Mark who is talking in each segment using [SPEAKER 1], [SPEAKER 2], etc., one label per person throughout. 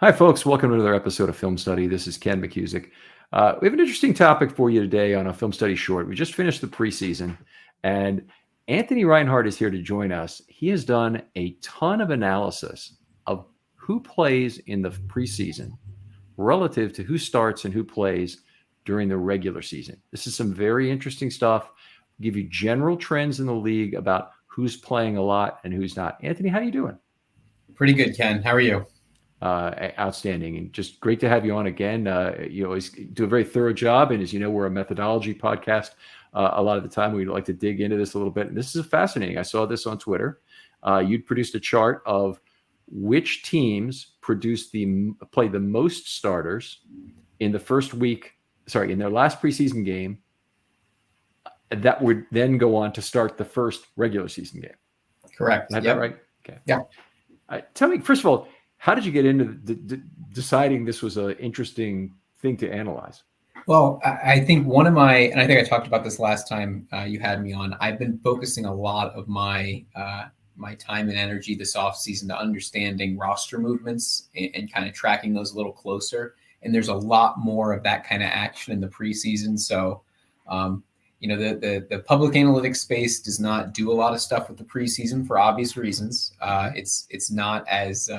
[SPEAKER 1] Hi, folks. Welcome to another episode of Film Study. This is Ken McCusick. We have an interesting topic for you today on a Film Study Short. We just finished the preseason, and Anthony Reinhardt is here to join us. He has done a ton of analysis of who plays in the preseason relative to who starts and who plays during the regular season. This is some very interesting stuff. Give you general trends in the league about who's playing a lot and who's not. Anthony, how are you doing?
[SPEAKER 2] Pretty good, Ken. How are you?
[SPEAKER 1] Outstanding, and just great to have you on again. You always do a very thorough job, and as you know, we're a methodology podcast. A lot of the time we like to dig into this a little bit, and this is fascinating. I saw this on Twitter. You'd produced a chart of which teams play the most starters in the first week, in their last preseason game, that would then go on to start the first regular season game.
[SPEAKER 2] Correct.
[SPEAKER 1] Is that right? Okay.
[SPEAKER 2] Yeah.
[SPEAKER 1] Tell me, first of all, how did you get into deciding this was an interesting thing to analyze?
[SPEAKER 2] Well, I think and I think I talked about this last time you had me on, I've been focusing a lot of my time and energy this offseason to understanding roster movements and kind of tracking those a little closer. And there's a lot more of that kind of action in the preseason. So, the public analytics space does not do a lot of stuff with the preseason for obvious reasons. It's not as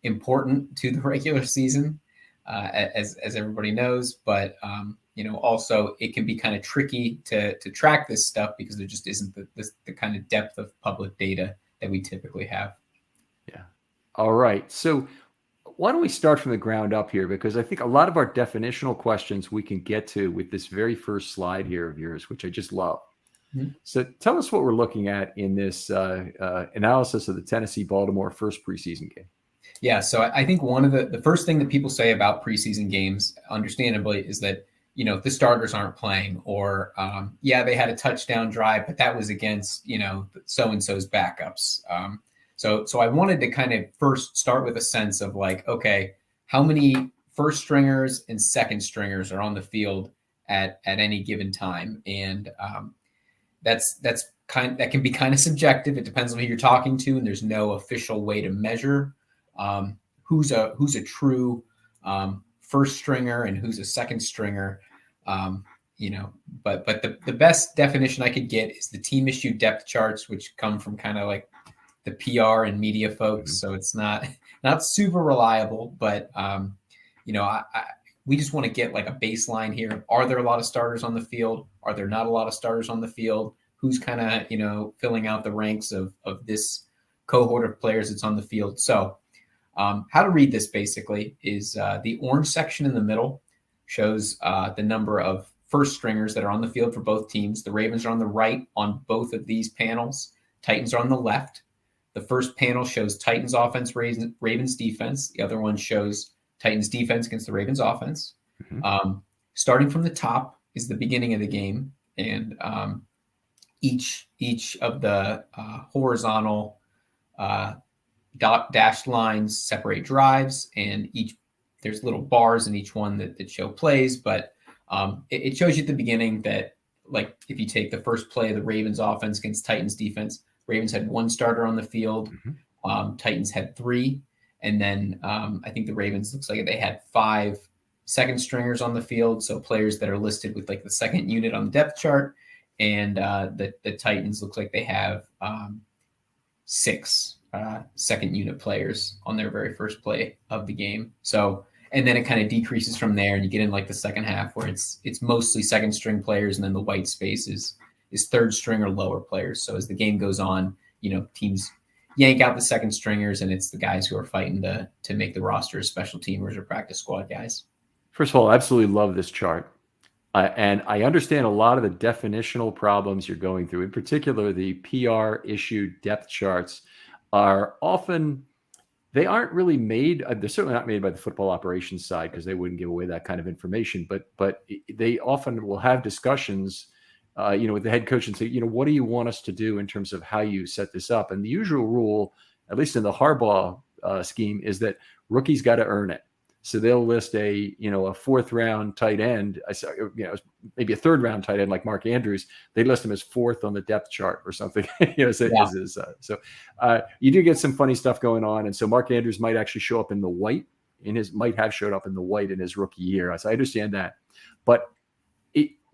[SPEAKER 2] important to the regular season, as everybody knows, but also it can be kind of tricky to track this stuff because there just isn't the kind of depth of public data that we typically have.
[SPEAKER 1] Yeah. All right. So why don't we start from the ground up here? Because I think a lot of our definitional questions we can get to with this very first slide here of yours, which I just love. Mm-hmm. So tell us what we're looking at in this analysis of the Tennessee-Baltimore first preseason game.
[SPEAKER 2] Yeah, so I think one of the first thing that people say about preseason games, understandably, is that, the starters aren't playing, or, they had a touchdown drive, but that was against, so-and-so's backups. So I wanted to kind of first start with a sense of like, okay, how many first stringers and second stringers are on the field at any given time? And that can be kind of subjective. It depends on who you're talking to, and there's no official way to measure who's a true first stringer and who's a second stringer, but the best definition I could get is the team issued depth charts, which come from kind of like the PR and media folks. So it's not super reliable, but we just want to get like a baseline here. Are there a lot of starters on the field? Are there not a lot of starters on the field? Who's kind of, filling out the ranks of this cohort of players that's on the field? So how to read this basically is the orange section in the middle shows the number of first stringers that are on the field for both teams. The Ravens are on the right on both of these panels. Titans are on the left. The first panel shows Titans offense, Ravens defense. The other one shows Titans defense against the Ravens offense. Mm-hmm. Starting from the top is the beginning of the game, and each of the horizontal dashed lines separate drives, and there's little bars in each one that show plays, but it shows you at the beginning that, like, if you take the first play of the Ravens offense against Titans defense, Ravens had one starter on the field. Mm-hmm. Titans had three. And then I think the Ravens looks like they had 5 second stringers on the field. So players that are listed with like the second unit on the depth chart. And the Titans looks like they have 6 second unit players on their very first play of the game. So, and then it kind of decreases from there, and you get in like the second half where it's mostly second string players, and then the white space is third string or lower players. So as the game goes on, teams yank out the second stringers, and it's the guys who are fighting to make the roster as special teamers or practice squad guys.
[SPEAKER 1] First of all, I absolutely love this chart. And I understand a lot of the definitional problems you're going through. In particular, the PR issued depth charts are often, they aren't really made, they're certainly not made by the football operations side because they wouldn't give away that kind of information, but they often will have discussions with the head coach and say, what do you want us to do in terms of how you set this up? And the usual rule, at least in the Harbaugh scheme, is that rookies got to earn it. So they'll list a 4th round tight end, maybe a 3rd round tight end like Mark Andrews. They list him as 4th on the depth chart or something. So you do get some funny stuff going on. And so Mark Andrews might actually show up in the white might have showed up in the white in his rookie year. So I understand that, but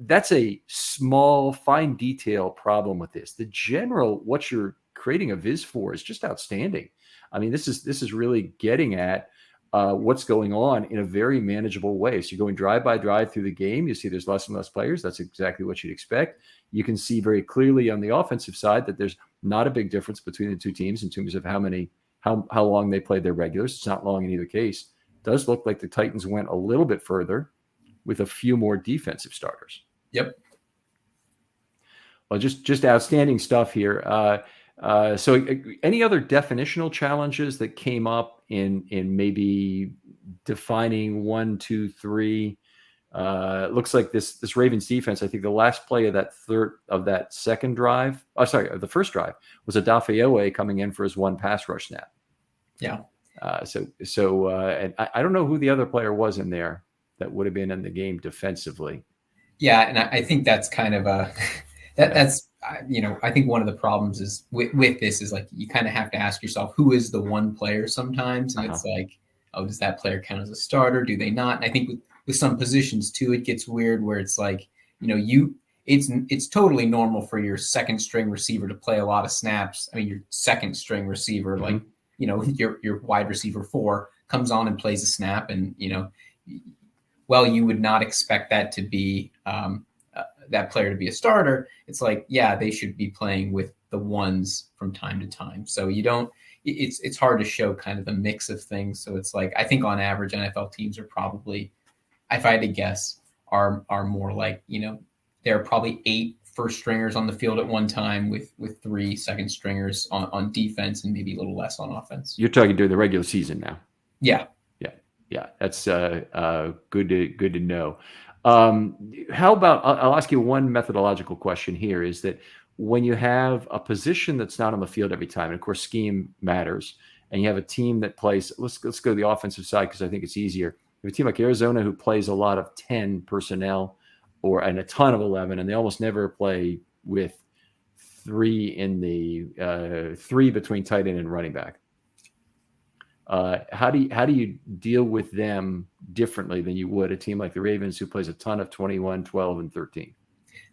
[SPEAKER 1] that's a small, fine detail problem with this. The general, what you're creating a viz for, is just outstanding. I mean, this is really getting at what's going on in a very manageable way. So you're going drive by drive through the game. You see there's less and less players. That's exactly what you'd expect. You can see very clearly on the offensive side that there's not a big difference between the two teams in terms of how long they played their regulars. It's not long in either case. It does look like the Titans went a little bit further with a few more defensive starters.
[SPEAKER 2] Yep.
[SPEAKER 1] Well, just outstanding stuff here. So any other definitional challenges that came up in maybe defining 1, 2, 3? Looks like this Ravens defense, I think the last play of that second drive, the first drive, was Adafioye coming in for his one pass rush snap.
[SPEAKER 2] Yeah.
[SPEAKER 1] And I don't know who the other player was in there that would have been in the game defensively.
[SPEAKER 2] Yeah, and I think that's kind of that's I think one of the problems is with this is like you kind of have to ask yourself, who is the one player sometimes, and it's like, oh, does that player count as a starter? Do they not? And I think with some positions too, it gets weird where it's like, it's totally normal for your second string receiver to play a lot of snaps. I mean, your second string receiver, like your wide receiver 4 comes on and plays a snap, and you would not expect that to be that player to be a starter. It's like, yeah, they should be playing with the ones from time to time. So it's hard to show kind of the mix of things. So it's like, I think on average, NFL teams are probably, if I had to guess, are more like, there are probably 8 first stringers on the field at one time with 3 second stringers on defense and maybe a little less on offense.
[SPEAKER 1] You're talking during the regular season now.
[SPEAKER 2] Yeah,
[SPEAKER 1] that's good to know. How about, I'll ask you one methodological question here, is that when you have a position that's not on the field every time, and of course scheme matters, and you have a team that plays, let's go to the offensive side because I think it's easier. You have a team like Arizona who plays a lot of 10 personnel and a ton of 11, and they almost never play with 3 between tight end and running back. How do you deal with them differently than you would a team like the Ravens who plays a ton of 21, 12, and 13?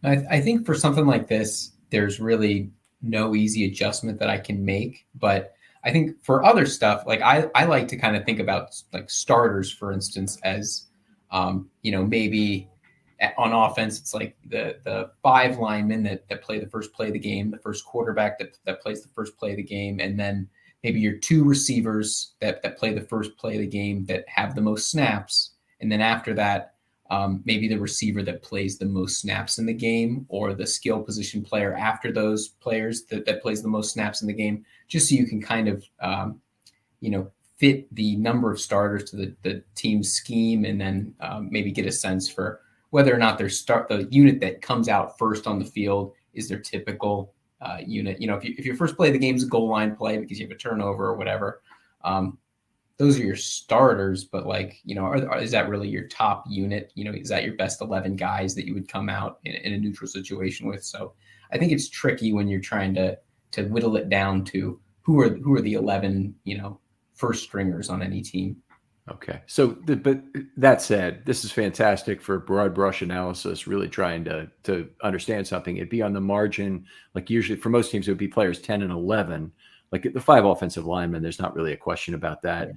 [SPEAKER 2] I think for something like this, there's really no easy adjustment that I can make. But I think for other stuff, like I like to kind of think about like starters, for instance, as maybe on offense, it's like the 5 linemen that play the first play of the game, the first quarterback that plays the first play of the game, and then maybe your 2 receivers that play the first play of the game that have the most snaps. And then after that, maybe the receiver that plays the most snaps in the game, or the skill position player after those players that plays the most snaps in the game, just so you can kind of, fit the number of starters to the team's scheme, and then maybe get a sense for whether or not the unit that comes out first on the field is their typical unit. If your first play of the game is a goal line play because you have a turnover or whatever, those are your starters. But like, is that really your top unit? Is that your best 11 guys that you would come out in a neutral situation with? So I think it's tricky when you're trying to whittle it down to who are the 11, first stringers on any team.
[SPEAKER 1] Okay. So, but that said, this is fantastic for broad brush analysis, really trying to understand something. It'd be on the margin, like usually for most teams, it would be players 10 and 11, like the 5 offensive linemen. There's not really a question about that.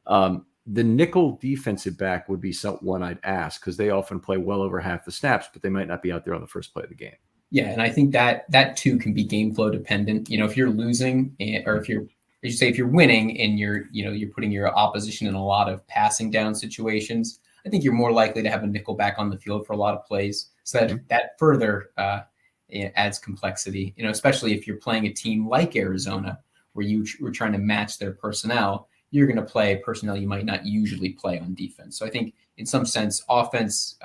[SPEAKER 1] Yeah. The nickel defensive back would be one I'd ask, because they often play well over half the snaps, but they might not be out there on the first play of the game.
[SPEAKER 2] Yeah. And I think that too can be game flow dependent. If you're losing, or if you're winning and you're putting your opposition in a lot of passing down situations, I think you're more likely to have a nickel back on the field for a lot of plays. So that further adds complexity, especially if you're playing a team like Arizona, where you were trying to match their personnel. You're going to play personnel you might not usually play on defense. So I think in some sense, offense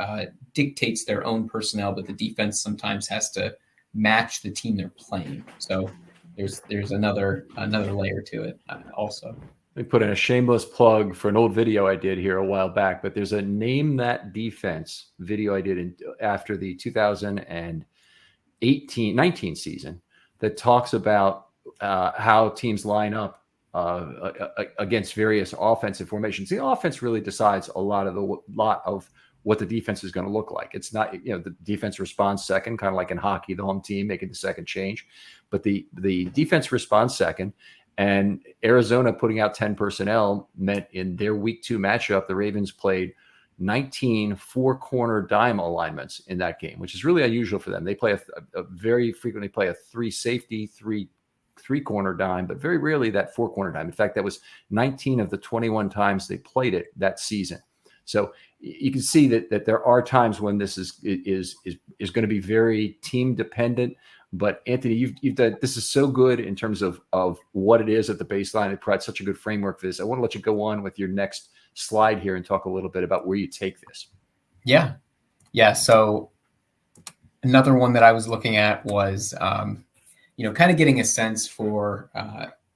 [SPEAKER 2] dictates their own personnel, but the defense sometimes has to match the team they're playing. So there's another layer to it also.
[SPEAKER 1] Let me put in a shameless plug for an old video I did here a while back, but there's a Name That Defense video I did after the 2019 season that talks about how teams line up against various offensive formations. The offense really decides a lot of what the defense is going to look like. It's not, the defense responds second, kind of like in hockey, the home team making the second change, but the defense responds second. And Arizona putting out 10 personnel meant in their week 2 matchup, the Ravens played 19 4-corner dime alignments in that game, which is really unusual for them. They play very frequently play a 3 safety, 3-corner dime, but very rarely that 4-corner dime. In fact, that was 19 of the 21 times they played it that season. So you can see that there are times when this is going to be very team dependent. But Anthony, you've done this is so good in terms of what it is at the baseline. It provides such a good framework for this. I want to let you go on with your next slide here and talk a little bit about where you take this.
[SPEAKER 2] Yeah. So another one that I was looking at was, kind of getting a sense for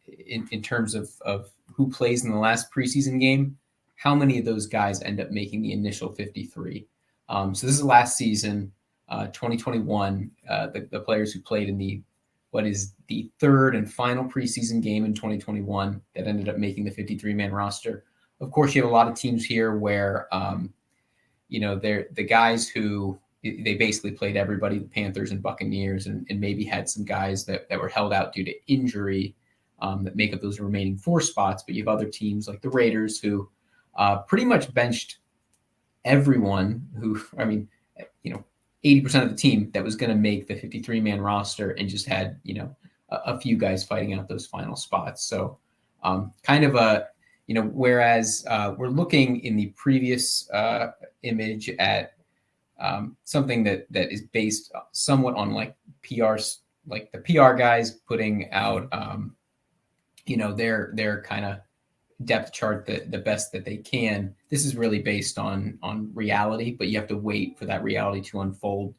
[SPEAKER 2] in terms of who plays in the last preseason game, how many of those guys end up making the initial 53. So this is last season, 2021, the players who played in what is the third and final preseason game in 2021 that ended up making the 53-man roster. Of course, you have a lot of teams here where, they're the guys who they basically played everybody, the Panthers and Buccaneers, and maybe had some guys that were held out due to injury that make up those remaining 4 spots. But you have other teams like the Raiders who pretty much benched everyone who, 80% of the team that was going to make the 53-man roster and just had, a few guys fighting out those final spots. So whereas we're looking in the previous image at something that is based somewhat on like PRs, like the PR guys putting out, their kind of depth chart the best that they can. This is really based on reality, but you have to wait for that reality to unfold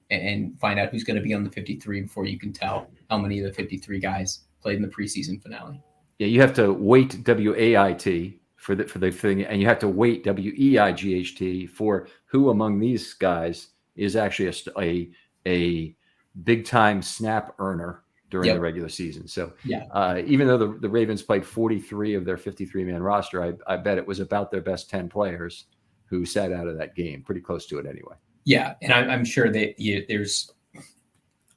[SPEAKER 2] and find out who's going to be on the 53 before you can tell how many of the 53 guys played in the preseason finale.
[SPEAKER 1] Yeah, you have to wait WAIT for the thing, and you have to wait WEIGHT for who among these guys is actually a big time snap earner during the regular season. So even though the Ravens played 43 of their 53-man roster, I bet it was about their best 10 players who sat out of that game, pretty close to it anyway.
[SPEAKER 2] Yeah, and I'm sure that there's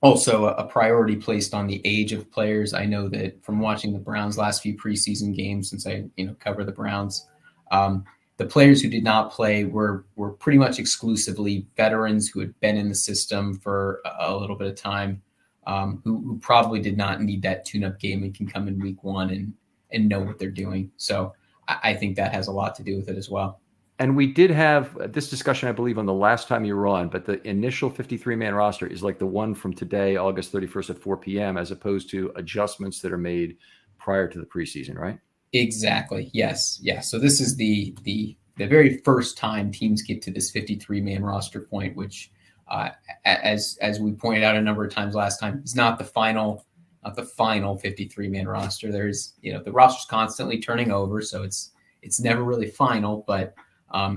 [SPEAKER 2] also a priority placed on the age of players. I know that from watching the Browns' last few preseason games, since I cover the Browns, the players who did not play were pretty much exclusively veterans who had been in the system for a little bit of time, who probably did not need that tune-up game and can come in week 1 and know what they're doing. So I think that has a lot to do with it as well.
[SPEAKER 1] And we did have this discussion, I believe, on the last time you were on, but the initial 53-man roster is like the one from today, August 31st at 4 p.m., as opposed to adjustments that are made prior to the preseason, right?
[SPEAKER 2] Exactly. Yes. Yeah. So this is the very first time teams get to this 53-man roster point, which, as we pointed out a number of times last time, is not the final 53-man roster. There's, the roster's constantly turning over, so it's never really final, but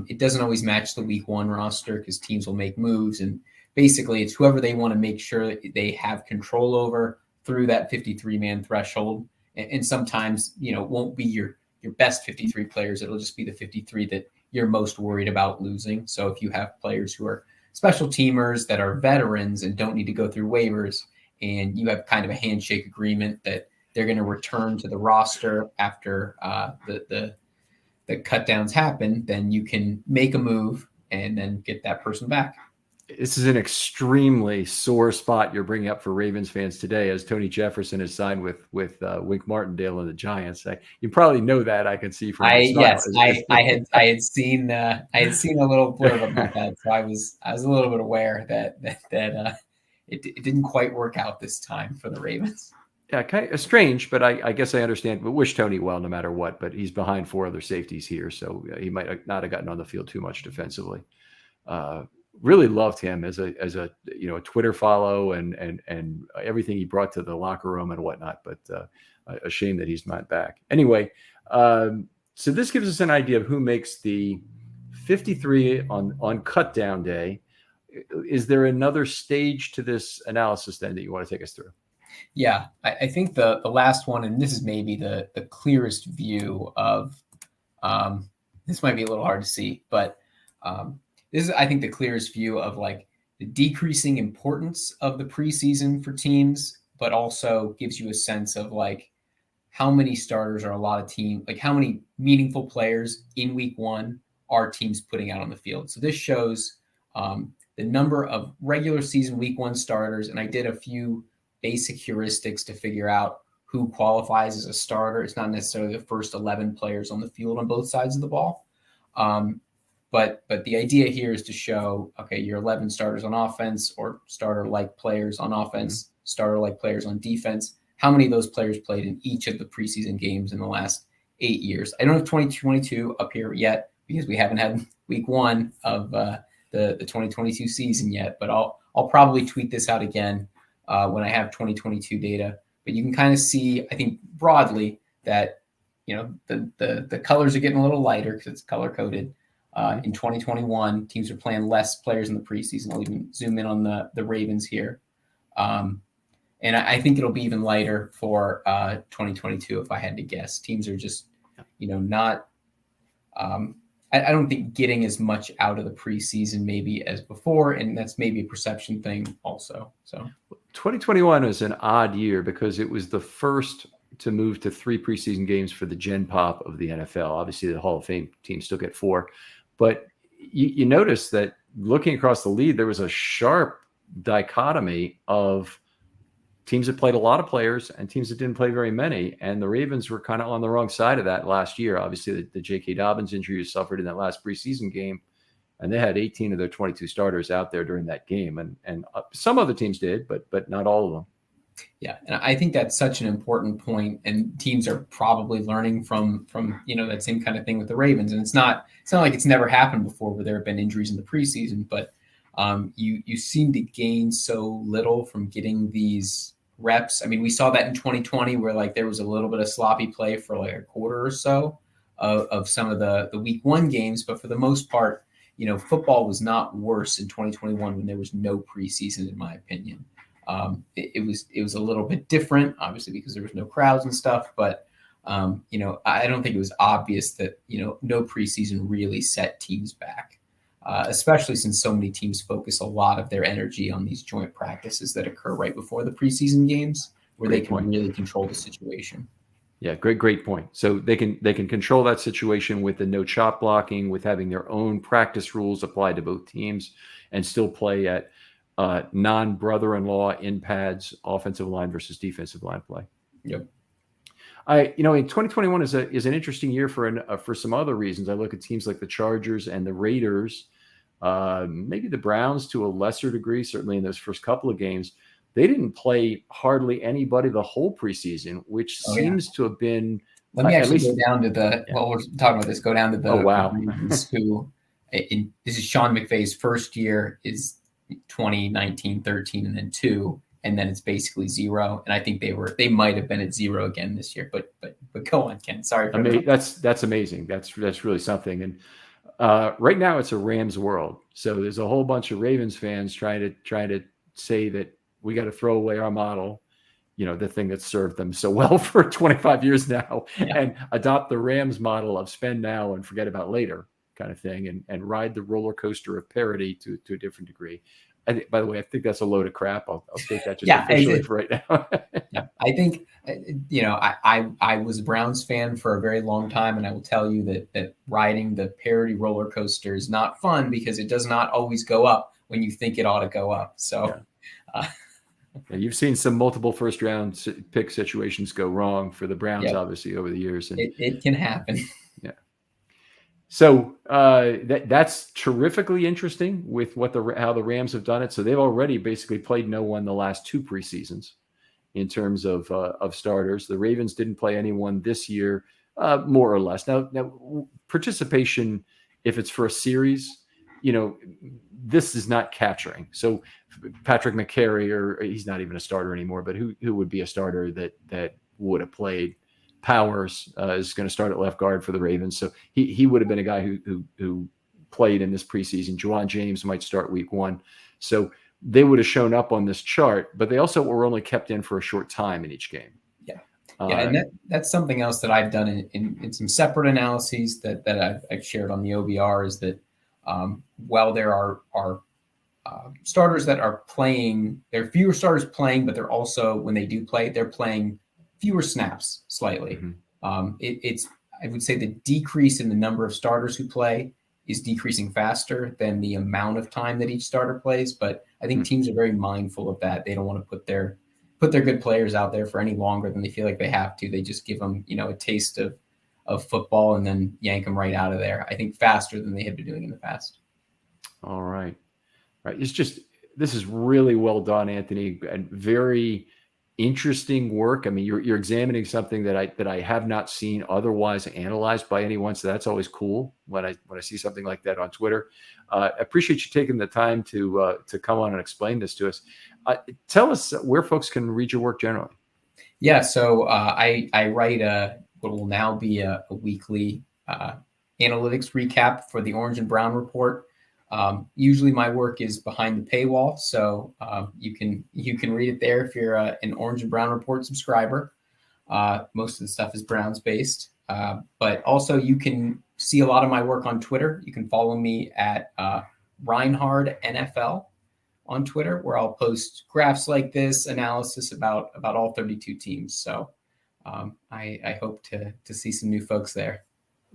[SPEAKER 2] it doesn't always match the week 1 roster because teams will make moves, and basically it's whoever they want to make sure that they have control over through that 53-man threshold. And sometimes, it won't be your best 53 players. It'll just be the 53 that you're most worried about losing. So if you have players who are special teamers that are veterans and don't need to go through waivers, and you have kind of a handshake agreement that they're going to return to the roster after the cut downs happen, then you can make a move and then get that person back.
[SPEAKER 1] This is an extremely sore spot you're bringing up for Ravens fans today, as Tony Jefferson has signed with Wink Martindale and the Giants. You probably know that. I can see from
[SPEAKER 2] yes, I had seen a little blurb about that, so I was a little bit aware that it didn't quite work out this time for the Ravens.
[SPEAKER 1] Yeah, kind of strange, but I guess I understand. But wish Tony well, no matter what. But he's behind 4 other safeties here, so he might not have gotten on the field too much defensively. Really loved him as a a Twitter follow and everything he brought to the locker room and whatnot. But a shame that he's not back. Anyway, so this gives us an idea of who makes the 53 on cut down day. Is there another stage to this analysis then that you want to take us through?
[SPEAKER 2] Yeah, I think the last one, and this is maybe the clearest view of this might be a little hard to see, but this is, I think, the clearest view of like the decreasing importance of the preseason for teams, but also gives you a sense of like how many starters are a lot of teams, like how many meaningful players in week one are teams putting out on the field. So this shows the number of regular season week one starters, and I did a few basic heuristics to figure out who qualifies as a starter. It's not necessarily the first 11 players on the field on both sides of the ball. But the idea here is to show, okay, your 11 starters on offense or starter-like players on offense, starter-like players on defense, how many of those players played in each of the preseason games in the last 8 years. I don't have 2022 up here yet because we haven't had week one of the 2022 season yet, but I'll probably tweet this out again when I have 2022 data. But you can kind of see, I think, broadly that, you know, the colors are getting a little lighter because it's color coded. In 2021, teams are playing less players in the preseason. I'll even zoom in on the Ravens here. And I think it'll be even lighter for 2022 if I had to guess. Teams are just, you know, not I don't think getting as much out of the preseason maybe as before, and that's maybe a perception thing also. So
[SPEAKER 1] 2021 was an odd year because it was the first to move to 3 preseason games for the Gen Pop of the NFL. Obviously, the Hall of Fame teams still get 4, but you notice that looking across the league, there was a sharp dichotomy of teams that played a lot of players and teams that didn't play very many. And the Ravens were kind of on the wrong side of that last year. Obviously, the J.K. Dobbins injury was suffered in that last preseason game, and they had 18 of their 22 starters out there during that game. And some other teams did, but not all of them.
[SPEAKER 2] Yeah, and I think that's such an important point, and teams are probably learning from you know, that same kind of thing with the Ravens. And it's not like it's never happened before where there have been injuries in the preseason, but you seem to gain so little from getting these reps. I mean, we saw that in 2020 where like there was a little bit of sloppy play for like a quarter or so of some of the week one games, but for the most part, you know, football was not worse in 2021 when there was no preseason, in my opinion. It was a little bit different, obviously, because there was no crowds and stuff, but you know, I don't think it was obvious that, you know, no preseason really set teams back. Especially since so many teams focus a lot of their energy on these joint practices that occur right before the preseason games, where they can really control the situation.
[SPEAKER 1] Yeah, great point. So they can control that situation with the no chop blocking, with having their own practice rules applied to both teams, and still play at non-brother-in-law in pads, offensive line versus defensive line play.
[SPEAKER 2] Yep.
[SPEAKER 1] In 2021 is an interesting year for some other reasons. I look at teams like the Chargers and the Raiders, maybe the Browns to a lesser degree, certainly in those first couple of games. They didn't play hardly anybody the whole preseason, which seems to have been.
[SPEAKER 2] Let me actually go down to the, while we're talking about this, go down to the Ravens who, this is Sean McVay's first year, is 2019, 13, and then 2. And then it's basically 0. And I think they might have been at 0 again this year. But go on, Ken. Sorry for that.
[SPEAKER 1] That's amazing. That's really something. And right now it's a Rams world. So there's a whole bunch of Ravens fans trying to say that we got to throw away our model, you know, the thing that served them so well for 25 years now, and adopt the Rams model of spend now and forget about later kind of thing, and ride the roller coaster of parity to a different degree. By the way, I think that's a load of crap. I'll state that just officially for right now.
[SPEAKER 2] Yeah, I think, you know, I was a Browns fan for a very long time, and I will tell you that riding the parity roller coaster is not fun because it does not always go up when you think it ought to go up. So,
[SPEAKER 1] you've seen some multiple first round pick situations go wrong for the Browns, obviously, over the years. And
[SPEAKER 2] it can happen.
[SPEAKER 1] Yeah. So that's terrifically interesting with how the Rams have done it. So they've already basically played no one the last 2 preseasons in terms of starters. The Ravens didn't play anyone this year, more or less. Now participation, if it's for a series, you know, this is not capturing. So Patrick McCary, or he's not even a starter anymore, but who would be a starter that would have played? Powers is going to start at left guard for the Ravens. So he would have been a guy who played in this preseason. Juwan James might start week 1. So they would have shown up on this chart, but they also were only kept in for a short time in each game.
[SPEAKER 2] Yeah. Yeah. And that's something else that I've done in some separate analyses that I've shared on the OBR is that while there are starters that are playing, there are fewer starters playing, but they're also, when they do play, they're playing fewer snaps slightly. It's, I would say the decrease in the number of starters who play is decreasing faster than the amount of time that each starter plays. But I think teams are very mindful of that. They don't want to put their good players out there for any longer than they feel like they have to. They just give them, a taste of football and then yank them right out of there. I think faster than they had been doing in the past.
[SPEAKER 1] All right. Right. This is really well done, Anthony, and very interesting work. I mean, you're examining something that I have not seen otherwise analyzed by anyone. So that's always cool when I see something like that on Twitter. I appreciate you taking the time to come on and explain this to us. Tell us where folks can read your work generally.
[SPEAKER 2] Yeah. So I write what will now be a weekly analytics recap for the Orange and Brown Report. Usually my work is behind the paywall, so you can read it there if you're an Orange and Brown Report subscriber. Most of the stuff is Browns based, but also you can see a lot of my work on Twitter. You can follow me at Reinhard NFL on Twitter, where I'll post graphs like this, analysis about all 32 teams. So I hope to see some new folks there.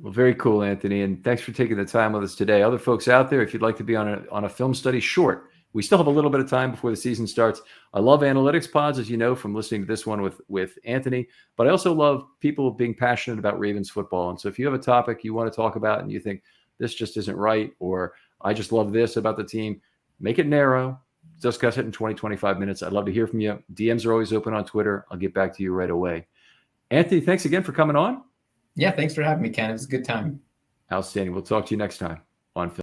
[SPEAKER 1] Well, very cool, Anthony, and thanks for taking the time with us today. Other folks out there, if you'd like to be on a film study short, we still have a little bit of time before the season starts. I love analytics pods, as you know, from listening to this one with Anthony, but I also love people being passionate about Ravens football. And so if you have a topic you want to talk about and you think this just isn't right, or I just love this about the team, make it narrow, discuss it in 20, 25 minutes. I'd love to hear from you. DMs are always open on Twitter. I'll get back to you right away. Anthony, thanks again for coming on.
[SPEAKER 2] Yeah, thanks for having me, Ken. It was a good time.
[SPEAKER 1] Outstanding. We'll talk to you next time on Film.